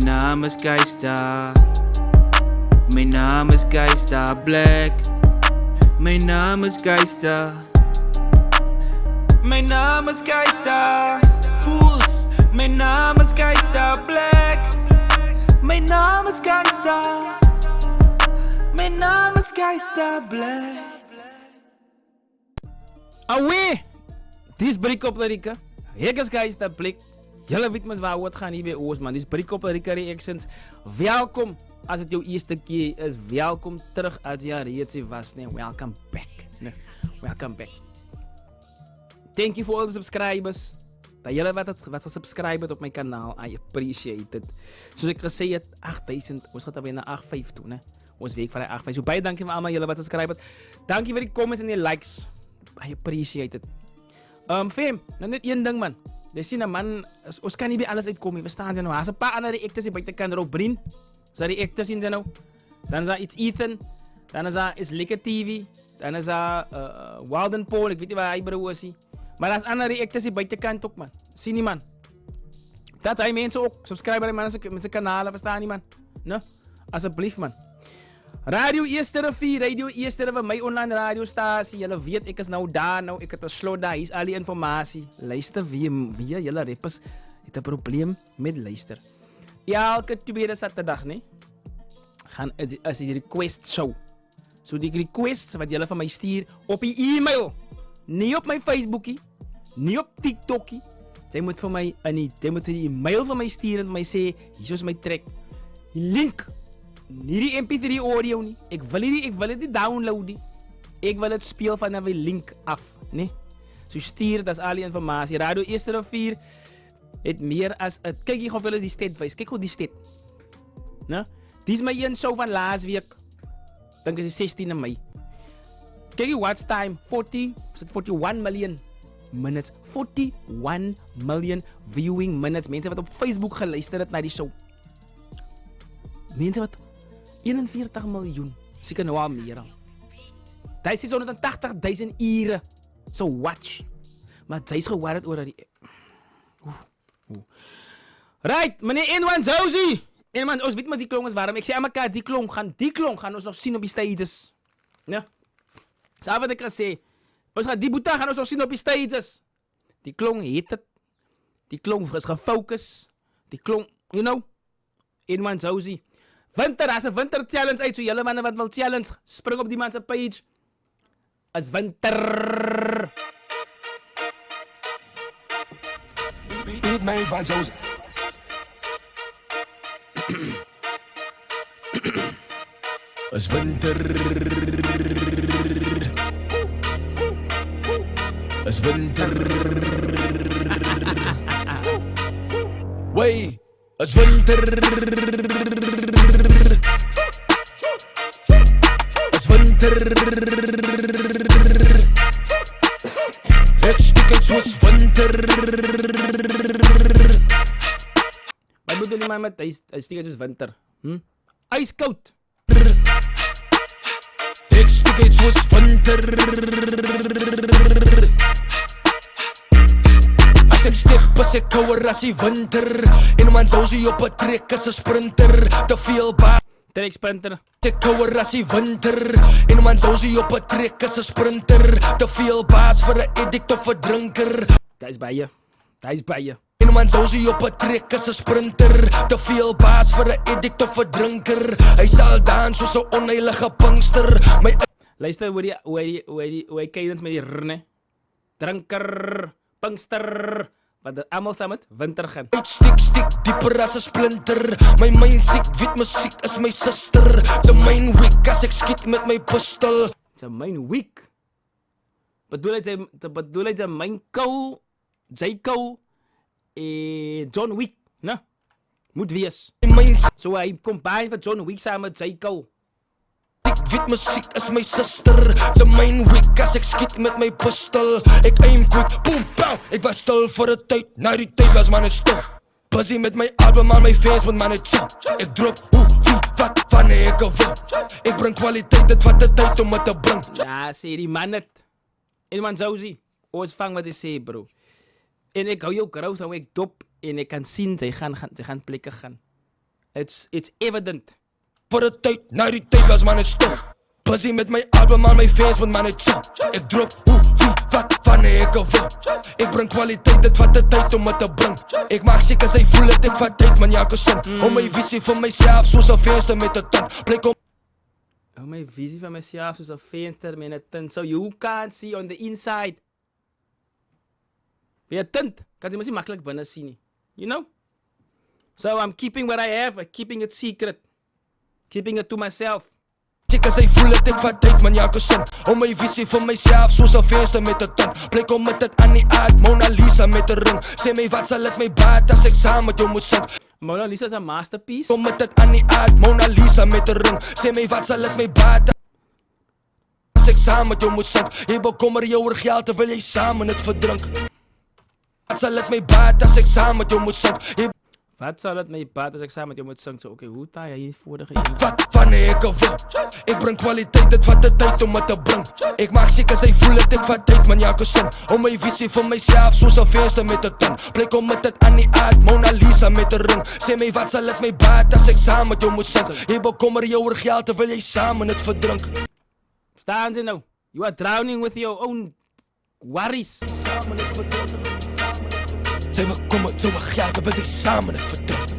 naam is Geista. Mijn naam is Geista Black. Mijn naam is Geista. Mijn naam is Geista Fools. Mijn naam is Geista Black. Mijn naam is Geista. Mijn naam is Geista Black. Awee! Dis breek op Larika. Ek is Geista Black. Julle weet mos waaroor het gaan hier by ons man. Dis breek op Larika Reactions. Welkom as dit jou eerste keer is. Welkom terug as jy reeds was. Nee, welcome back. Nee, welcome back. Thank you for all the subscribers. Dat julle wat gesubscribe het op my kanaal. I appreciate it. Soos ek gesê het, 8000. Ons gaan alweer na 85 toe, né? Ons week van die 85. So baie dankie vir almal julle wat subscribe het. Dankie vir die comments en die likes. I appreciate it. Fam, nou net een ding man. Jy sien 'n man, ons kan nie by alles uitkom nie. Verstaan jy nou? Daar's 'n paar ander reactors hier buite kan Rob Brien. Is daar reactors sien jy nou? Dan is daar iets Ethan. Dan is daar is Lekker TV. Dan is daar Walden Paul, ek weet nie waar hy bro is nie. Maar daar's ander reactors hier buite kant ook man. Sien nie man. Dat hy mense ook subscribe by mense met se kanale, verstaan nie man? No? Asseblief man. Radio Eerste Rivier, Radio Eerste Rivier, my online radiostasie. Julle weet ek is nou daar nou, ek het 'n slot daar, hier's al die informasie. Luister wie julle rappers het 'n probleem met luister. Elke tweede Saterdag, nee, gaan as die request show. So die requests wat julle van my stuur op die e-mail, nie op my Facebookie, nie op TikTokie. Jy moet vir my jy moet die e-mail van my stuur en my sê, hier is my track. Die link. Nie die MP3 audio nie. Ek wil dit nie download nie. Ek wil dit speel vanaf die link af, nee. So stuur, dat is al die informatie. Radio Eerste Rivier het meer as kyk hier of hulle die stat wys. Kyk hoe die stat. Né? Dis my een show van laas week. Dink is die 16de Mei. Kyk die watch time 41 million minutes. 41 million viewing minutes. Mense wat op Facebook geluister het na die show. Mense wat 41 miljoen, seker nou al meer al. Daar is 180.000 ure so watch. Maar jy is geworried oor dat die Right, meneer N1 Josie. En ons weet maar die klong is waarom. Ek sê aan mekaar die klong gaan ons nog sien op die stages. Ja. Saam wat ek gesê. Ons gaan die boeta gaan ons nog sien op die stages. Die klong het dit. Die klong is gefokus. Die klong, you know. N1 Josie. Winter, as 'n winter challenge uit, so julle manne wat wil challenge, spring op die man se page. As winter. Beat my banjos. As winter. As winter. Way, as winter. Ek stiek uit soos winter. Wat bedoel jy maar met hy stiek uit soos winter? Ijskoud. Ek stiek uit soos winter. As ek step as ek kouer as die winter. En man Josie op 'n trek as 'n sprinter. Te veel Trek sprinter. Ek kouer as die winter. En man Josie op 'n trek as 'n sprinter. Te veel baas vir 'n addict of 'n drinker. Daar is by je. En man Josie op 'n trek as 'n sprinter. Te veel baas vir 'n addict of 'n drinker. Hy sal dans soos 'n onheilige pinkster. My Luister hoe hy cadence met die rne. Drinker, pinkster. Wat dit almal saam met winter gaan. Stiek dieper as 'n splinter. My mind siek, weet musiek is my suster. Sy myn weak as ek skiet met my pistol. Sy myn weak. Bedoel hy sy myn kou, J. Cole en John Wick, né? Moet wees. So hy combine vir John Wick saam met J. Cole. Weet musiek is my suster. Sy myn weak as ek skiet met my pistol. Ek aim quick, boom, pow. Ek was stil vir 'n tyd, na die tyd was manne stil. Busy met my album aan my fans want manne chill. Ek drop, wie, wat, wanneer ek wil. Ek bring kwaliteit, dit vat 'n tyd om dit te bring. Ja, sê die man het. En man Josie, ons vang wat hy sê bro. En ek hou jou growth, hou ek dop. En ek kan sien, sy gaan plekke gaan. It's evident. Voor de tijd, na die tijd was man stom. Busy met mijn album aan mijn fans, want man het chill. Ik drop hoe, wie, wat, wanneer ik wil. Ik breng kwaliteit, het vat de tijd om het te brengen. Ik maak zeker zij voelen het, vat tijd man, elke zin. Om mijn visie van mijzelf, zoals een venster met de tand. Blik om Mijn visie van mezelf is een venster met een tint. So you can't see on the inside. Weer een tint. Kan je misschien makkelijk binnen zien. You know? So I'm keeping what I have. I'm keeping it secret. Keeping it to myself. zeker zij voelen het, ik vat tijd man, elke zin. Om mijn visie van mijzelf, zoals een venster met de tand. Blik om met het aan niet uit, Mona Lisa met de ring. Zeg mij wat zal het mij baat als ik samen met jou moet zingen. Mona Lisa is een masterpiece. Kom met het aan niet uit, Mona Lisa met de ring. Zeg mij wat zal het mij baat als ik samen met jou moet zingen. Je bekommer je over geld terwijl jij samen het verdrinkt. Wat zal het mij baat als ik samen met jou moet zingen. Wat zal het mij baat als ik samen met jou moet zingen? Oké, hoe sta je hier voor de Wat wanneer ik wil. Ik breng kwaliteit, het vat de tijd om het te brengen. Ik maak zeker zij voelen het, ik vat tijd man, elke zin. Om mijn visie van mijzelf, zoals een venster met de tand. Blik om met het aan niet uit, Mona Lisa met de ring. Zeg mij wat zal het mij baat als ik samen met jou moet zingen. Je bekommer je over geld terwijl jij samen het verdrinkt. Staan ze nou? You are drowning with your own worries. Zij bekommer zo over geld terwijl jij samen het verdrinkt.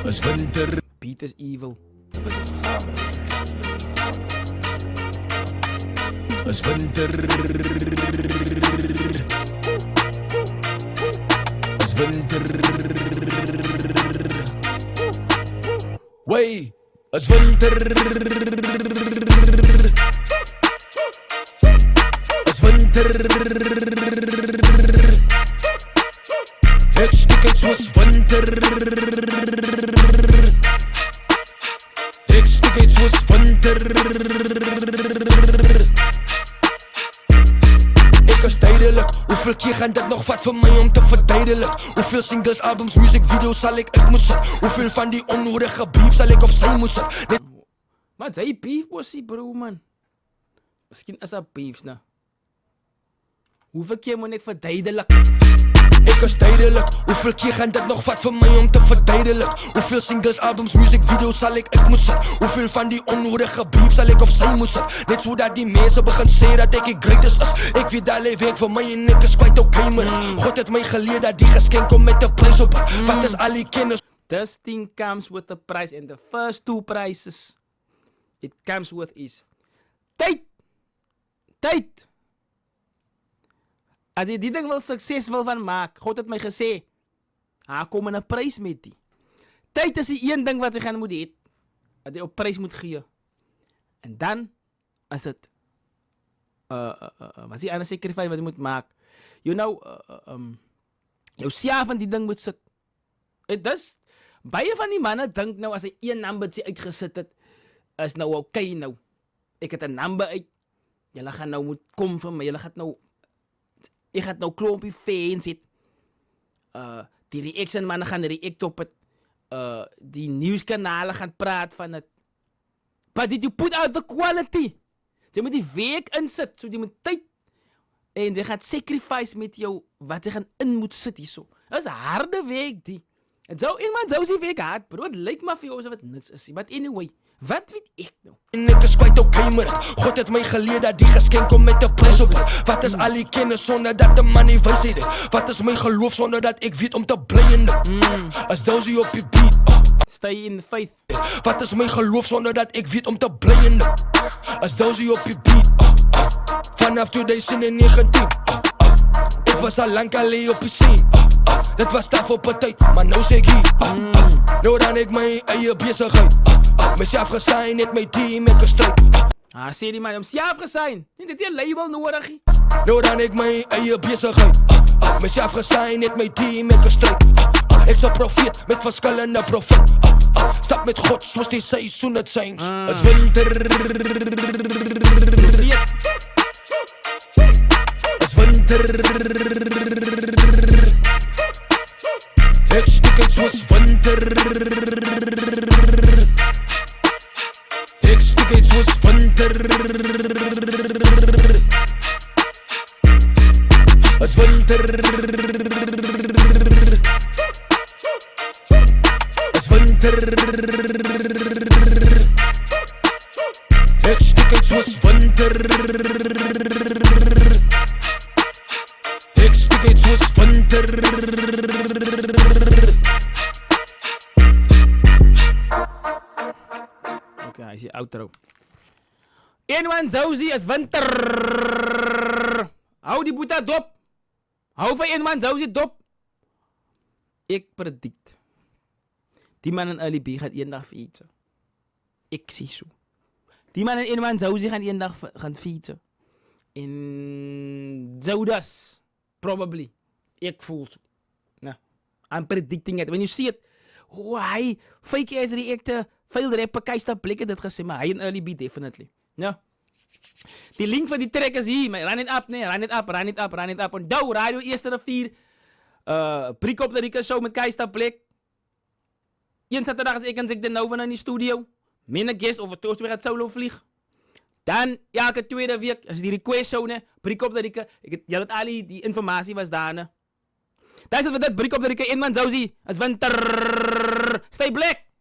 Is winter. Beat is evil. Is winter. Is winter. Wey, is winter. Is winter. Ik stik iets zoals winter. Ik stik iets zoals winter. Ik is tijdelijk. Hoeveel keer gaan dat nog wat voor mij om te verduidelijk? Hoeveel singles, albums, muziekvideo's zal ik uit moeten zetten? Hoeveel van die onnodige beef zal ik opzij moeten zetten? Maar zij beef bossie bro man. Misschien is dat beef nou. Hoeveel keer moet ik verduidelijken? Ik is tijdelijk. Hoeveel keer gaan dat nog wat voor mij om te verduidelijk? Hoeveel singles, albums, muziekvideo's zal ik uit moeten zetten? Hoeveel van die onnodige beef zal ik opzij moeten zetten? Net zodat die mensen beginnen zeggen dat ik greatest is. Ik weet dat leef ik voor mij en ik is kwijt oké maar God heeft mij geleerd dat die geschenk komt met de prijs op. Wat is al die kennis? This thing comes with a price and the first two prices it comes with is tijd. Tijd. Als je die ding wel succesvol van maakt, God heeft mij gezegd, kom een prijs met die. Tijd is die één ding wat je gaan moet eten. Dat je op prijs moet geven. En dan is het, wat is die andere sacrifice wat je moet maken? You know, jouw siya van die ding moet zitten. Dus, baie van die mannen denken nou, als hij één nummertje uitgezet het, is nou oké nou. Ik heb een nummer uit. Jullie gaan nou moet komen van mij. Je gaat nou klompje fans zitten. Die reaction mannen gaan react op het. Die nieuwskanalen gaan praten van het. But did you put out the quality? Ze moet die week inzetten. So die moet tijd. En ze gaat sacrifice met jou. Wat ze gaan in moet zitten zo. Dat is een harde week die. En zo iemand zou die week hard bro. Het lijkt maar voor jou alsof het niks is. But anyway. Wat weet ik nou? En ik is kwijt oké maar God heeft mij geleerd dat die geschenk komt met de prijs op. Wat is al die kennis zonder dat de man niet wijsheid is? Wat is mijn geloof zonder dat ik weet om te blijven? Als Dozy op je beat. Stay in the faith. Wat is mijn geloof zonder dat ik weet om te blijven? Als Dozy op je beat. Vanaf 2019. Ik was al lang alleen op je scene. Dat was daar voor partij, maar nou zeg ik hier. Nou dan ik mijn eigen bezigheid. Mezelf gezien, net mijn team met gestrijd. Sê die man, om self gesign. Niet dat jy label nodig. Nou dan ik mijn eigen bezigheid. Mezelf gezien, net mijn team met gestrijd. Ik zou profeet met verschillende profeet. Stap met God zoals die seizoen het zijn. Is winter. Is winter. Ik stik iets zoals winter. Ik stik iets zoals winter. Is winter. uit soos winter. Ek stiek uit soos winter. Okay, hy sê outro. Eenwan Zouzi is winter. Hou die boeta dop. Hou van Eenwan Zouzi dop. Ek predict. Die man in Ali B gaan eendag fietsen. Ek sê so. Die man in Eenwan Zouzi gaan eendag gaan fietsen. En Zoudas, probably. Ek voel so. Nah, I'm predicting it. When you see it, hy fake as reacte, veel rapper Keista Blik het dit gesê, maar hy en Ali B definitely. Ja. Die link van die track is hier, maar run it up, nee, run it up, run it up, run it up. Onthou, Radio Eerste Rivier, Briek op de Rika Show met Keista Blik. Een Saterdag is ek en Zik de Nou van in die studio. Mijn guest of het weer gaat solo vlieg. Dan, elke tweede week, is die request show, ne, Briek op de Rika. Jy het al die informatie was daar, ne. Daar is het wat dit, Briek op de Rika, Eenman Zouzi, is winter. Stay black!